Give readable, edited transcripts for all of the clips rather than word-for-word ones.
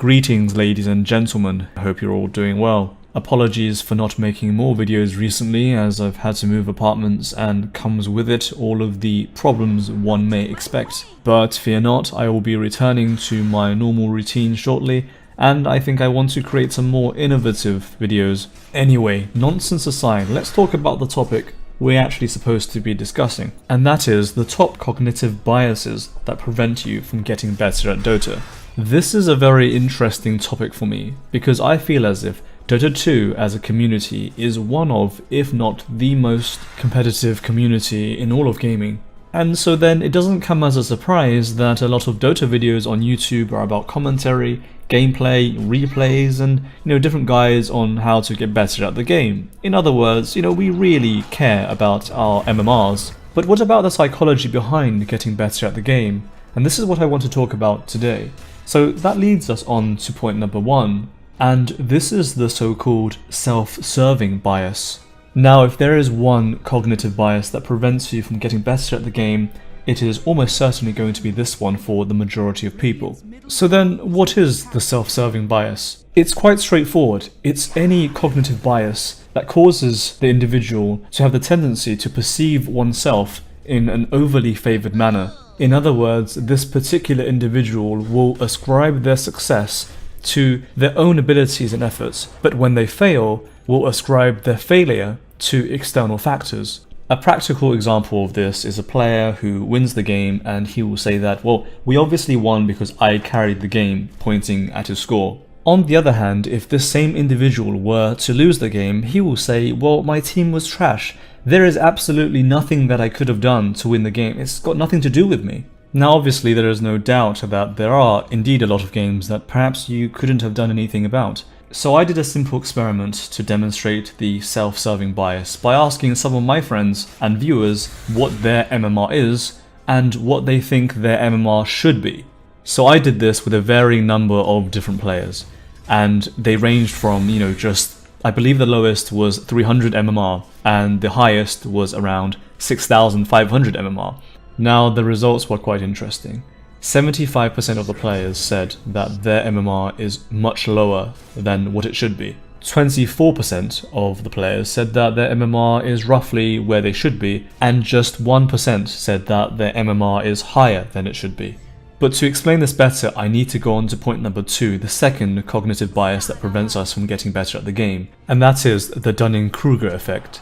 Greetings ladies and gentlemen, hope you're all doing well. Apologies for not making more videos recently as I've had to move apartments and comes with it all of the problems one may expect. But fear not, I will be returning to my normal routine shortly, and I think I want to create some more innovative videos. Anyway, nonsense aside, let's talk about the topic we're actually supposed to be discussing, and that is the top cognitive biases that prevent you from getting better at Dota. This is a very interesting topic for me, because I feel as if Dota 2 as a community is one of, if not the most competitive community in all of gaming. And so then it doesn't come as a surprise that a lot of Dota videos on YouTube are about commentary, gameplay, replays, and different guides on how to get better at the game. In other words, we really care about our MMRs. But what about the psychology behind getting better at the game? And this is what I want to talk about today. So that leads us on to point number 1, and this is the so-called self-serving bias. Now, if there is one cognitive bias that prevents you from getting better at the game, it is almost certainly going to be this one for the majority of people. So then, what is the self-serving bias? It's quite straightforward. It's any cognitive bias that causes the individual to have the tendency to perceive oneself in an overly favoured manner. In other words, this particular individual will ascribe their success to their own abilities and efforts, but when they fail, will ascribe their failure to external factors. A practical example of this is a player who wins the game and he will say that, well, we obviously won because I carried the game, pointing at his score. On the other hand, if this same individual were to lose the game, he will say, well, my team was trash. There is absolutely nothing that I could have done to win the game. It's got nothing to do with me. Now obviously there is no doubt that there are indeed a lot of games that perhaps you couldn't have done anything about. So I did a simple experiment to demonstrate the self-serving bias by asking some of my friends and viewers what their MMR is and what they think their MMR should be. So I did this with a varying number of different players, and they ranged from, I believe the lowest was 300 MMR and the highest was around 6,500 MMR. Now the results were quite interesting. 75% of the players said that their MMR is much lower than what it should be. 24% of the players said that their MMR is roughly where they should be, and just 1% said that their MMR is higher than it should be. But to explain this better, I need to go on to point number 2, the second cognitive bias that prevents us from getting better at the game, and that is the Dunning-Kruger effect.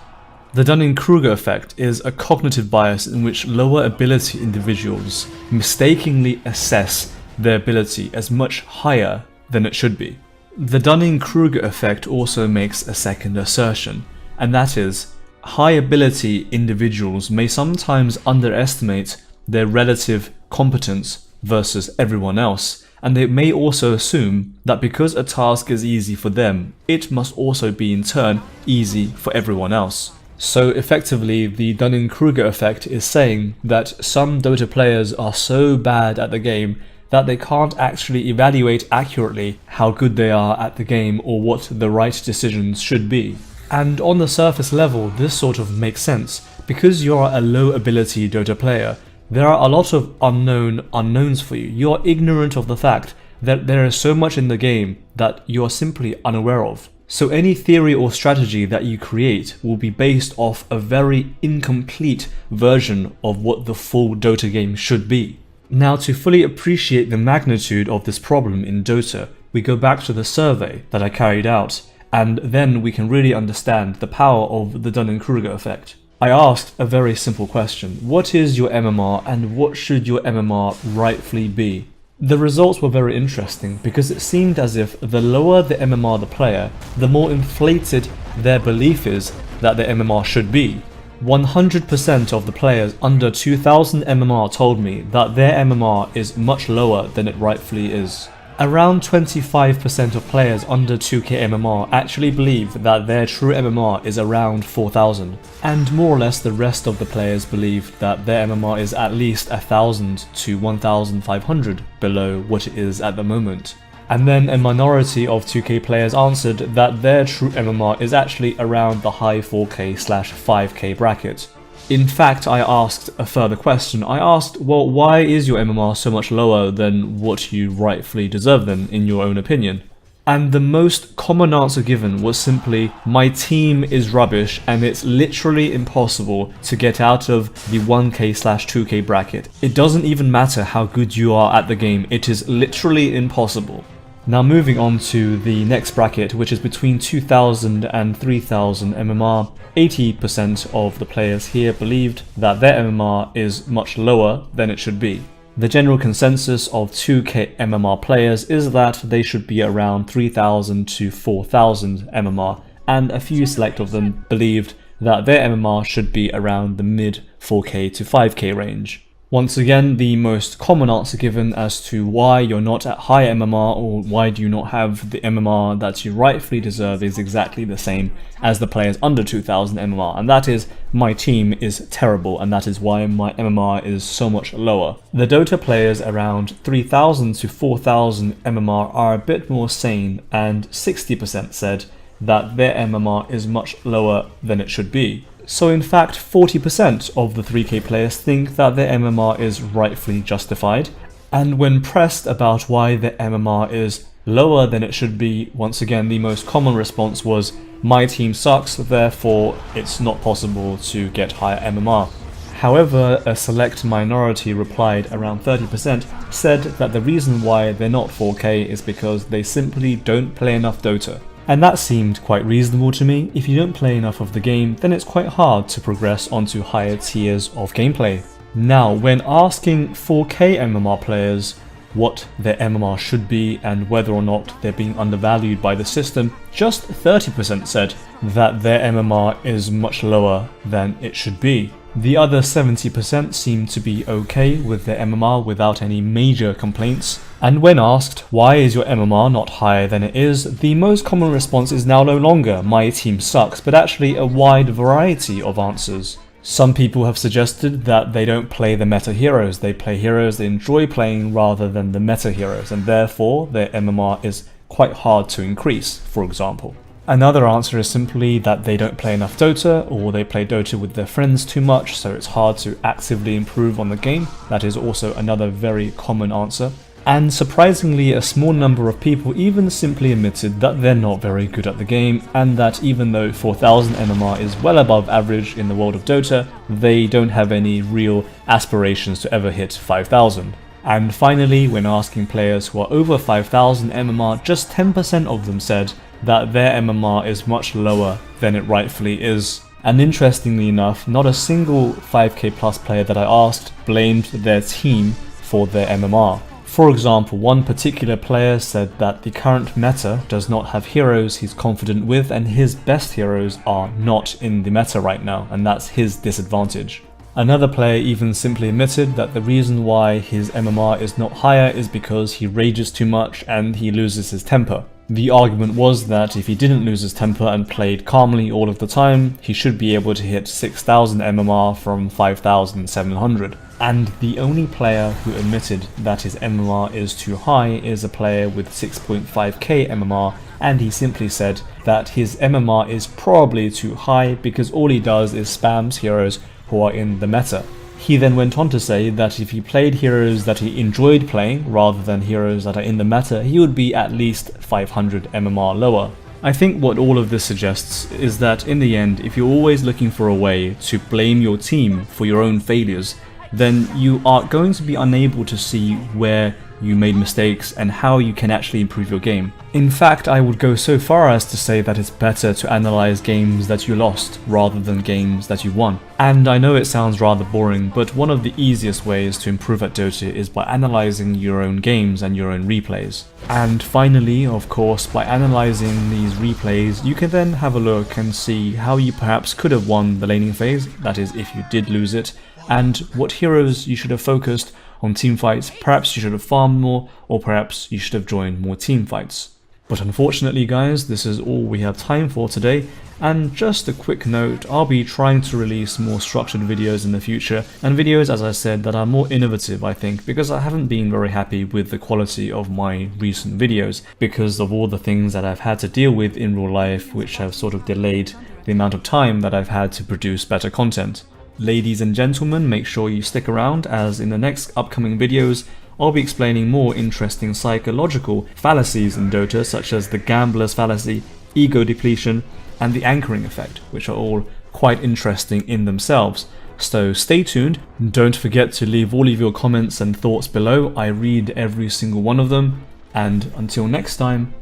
The Dunning-Kruger effect is a cognitive bias in which lower ability individuals mistakenly assess their ability as much higher than it should be. The Dunning-Kruger effect also makes a second assertion, and that is, high ability individuals may sometimes underestimate their relative competence versus everyone else, and they may also assume that because a task is easy for them, it must also be in turn easy for everyone else. So effectively, the Dunning-Kruger effect is saying that some Dota players are so bad at the game that they can't actually evaluate accurately how good they are at the game or what the right decisions should be. And on the surface level, this sort of makes sense. Because you're a low ability Dota player, there are a lot of unknowns for you. You're ignorant of the fact that there is so much in the game that you are simply unaware of. So any theory or strategy that you create will be based off a very incomplete version of what the full Dota game should be. Now, to fully appreciate the magnitude of this problem in Dota, we go back to the survey that I carried out, and then we can really understand the power of the Dunning-Kruger effect. I asked a very simple question: what is your MMR and what should your MMR rightfully be? The results were very interesting because it seemed as if the lower the MMR the player, the more inflated their belief is that their MMR should be. 100% of the players under 2000 MMR told me that their MMR is much lower than it rightfully is. Around 25% of players under 2k MMR actually believe that their true MMR is around 4000, and more or less the rest of the players believe that their MMR is at least 1000 to 1500 below what it is at the moment. And then a minority of 2k players answered that their true MMR is actually around the high 4k/5k bracket. In fact, I asked a further question. I asked, well, why is your MMR so much lower than what you rightfully deserve then, in your own opinion? And the most common answer given was simply, my team is rubbish and it's literally impossible to get out of the 1k/2k bracket. It doesn't even matter how good you are at the game, it is literally impossible. Now moving on to the next bracket, which is between 2000 and 3000 MMR, 80% of the players here believed that their MMR is much lower than it should be. The general consensus of 2k MMR players is that they should be around 3000 to 4000 MMR, and a few select of them believed that their MMR should be around the mid 4k to 5k range. Once again, the most common answer given as to why you're not at high MMR or why do you not have the MMR that you rightfully deserve is exactly the same as the players under 2000 MMR, and that is, my team is terrible and that is why my MMR is so much lower. The Dota players around 3000 to 4000 MMR are a bit more sane, and 60% said that their MMR is much lower than it should be. So in fact, 40% of the 3k players think that their MMR is rightfully justified, and when pressed about why their MMR is lower than it should be, once again the most common response was, my team sucks, therefore it's not possible to get higher MMR. However, a select minority replied, around 30%, said that the reason why they're not 4k is because they simply don't play enough Dota. And that seemed quite reasonable to me. If you don't play enough of the game, then it's quite hard to progress onto higher tiers of gameplay. Now, when asking 4k MMR players what their MMR should be and whether or not they're being undervalued by the system, just 30% said that their MMR is much lower than it should be. The other 70% seemed to be okay with their MMR without any major complaints. And when asked, why is your MMR not higher than it is, the most common response is now no longer, my team sucks, but actually a wide variety of answers. Some people have suggested that they don't play the meta heroes, they play heroes they enjoy playing rather than the meta heroes, and therefore their MMR is quite hard to increase, for example. Another answer is simply that they don't play enough Dota, or they play Dota with their friends too much, so it's hard to actively improve on the game. That is also another very common answer. And surprisingly, a small number of people even simply admitted that they're not very good at the game, and that even though 4000 MMR is well above average in the world of Dota, they don't have any real aspirations to ever hit 5000. And finally, when asking players who are over 5000 MMR, just 10% of them said that their MMR is much lower than it rightfully is. And interestingly enough, not a single 5k plus player that I asked blamed their team for their MMR. For example, one particular player said that the current meta does not have heroes he's confident with, and his best heroes are not in the meta right now, and that's his disadvantage. Another player even simply admitted that the reason why his MMR is not higher is because he rages too much and he loses his temper. The argument was that if he didn't lose his temper and played calmly all of the time, he should be able to hit 6000 MMR from 5700. And the only player who admitted that his MMR is too high is a player with 6.5k MMR, and he simply said that his MMR is probably too high because all he does is spams heroes who are in the meta. He then went on to say that if he played heroes that he enjoyed playing rather than heroes that are in the meta, he would be at least 500 MMR lower. I think what all of this suggests is that in the end, if you're always looking for a way to blame your team for your own failures, then you are going to be unable to see where you made mistakes and how you can actually improve your game. In fact, I would go so far as to say that it's better to analyze games that you lost rather than games that you won. And I know it sounds rather boring, but one of the easiest ways to improve at Dota is by analyzing your own games and your own replays. And finally, of course, by analyzing these replays, you can then have a look and see how you perhaps could have won the laning phase, that is if you did lose it, and what heroes you should have focused on teamfights. Perhaps you should have farmed more, or perhaps you should have joined more teamfights. But unfortunately guys, this is all we have time for today, and just a quick note, I'll be trying to release more structured videos in the future, and videos, as I said, that are more innovative, I think, because I haven't been very happy with the quality of my recent videos because of all the things that I've had to deal with in real life, which have sort of delayed the amount of time that I've had to produce better content. Ladies and gentlemen, make sure you stick around, as in the next upcoming videos I'll be explaining more interesting psychological fallacies in Dota, such as the gambler's fallacy, ego depletion, and the anchoring effect, which are all quite interesting in themselves. So stay tuned. Don't forget to leave all of your comments and thoughts below. I read every single one of them. And until next time,